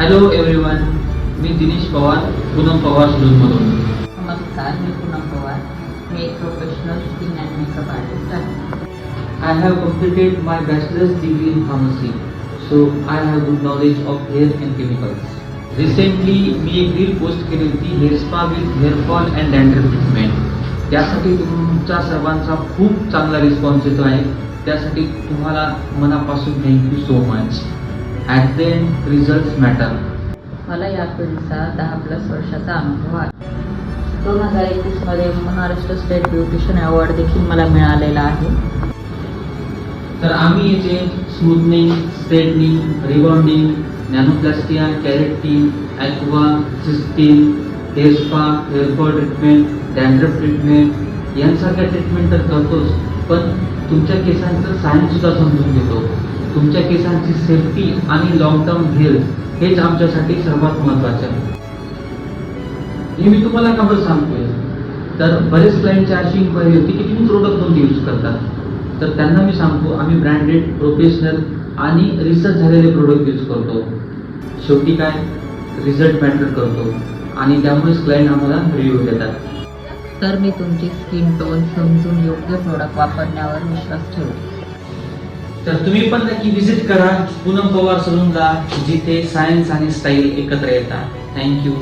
Hello everyone, मी दिनेश पवार, पूनम पवार सलूनमधून. नमस्कार, मी पूनम पवार. मी एक professional skin and makeup artist आहे. I have completed my bachelor's degree in pharmacy, so I have good knowledge of hair and chemicals. Recently, मी एक reel post केली होती hair spa with hair fall and dandruff treatment. त्यासाठी तुमच्या सर्वांचा खूप चांगला response येतो आहे. त्यासाठी तुम्हाला मनापासून thank you so much. At the end results matter. मला या फील्डचा 10+ वर्षाचा अनुभव आहे. 2021 मध्ये महाराष्ट्र स्टेट ब्युटिशियन अवॉर्ड देखील मला मिळालेला आहे. तर आम्ही येथे smoothening, straightening, rebonding, nanoplastia, keratin, aqua, cysteine, hair spa, hair fall treatment, dandruff treatment यांसारख्या ट्रीटमेंट तर करतोच, पण तुमच्या केसांचं सायन्ससुद्धा समजून घेतो. तुमच्या केसांची सेफ्टी आणि लॉंग टर्म हेल्थ हेच आमच्यासाठी सर्वात महत्त्वाचे आहे. हे मी तुम्हाला का बरं सांगतोय, तर बरेच क्लायंटची अशी इन्क्वायरी होती की तुम्ही प्रोडक्ट कोणते यूज करतात. तर त्यांना मी सांगतो आम्ही ब्रँडेड, प्रोफेशनल आणि रिसर्च झालेले प्रोडक्ट यूज करतो. शेवटी काय, रिझल्ट मॅटर करतो आणि त्यामुळेच क्लायंट आम्हाला रिव्ह्यू देतात. तर मी तुमची स्किन टोन समजून योग्य प्रोडक्ट वापरण्यावर विश्वास ठेवतो. तर तुम्ही पण नक्की व्हिजिट करा पूनम पवार सलूनला, जिथे सायन्स आणि स्टाईल एकत्र येतात. थँक्यू.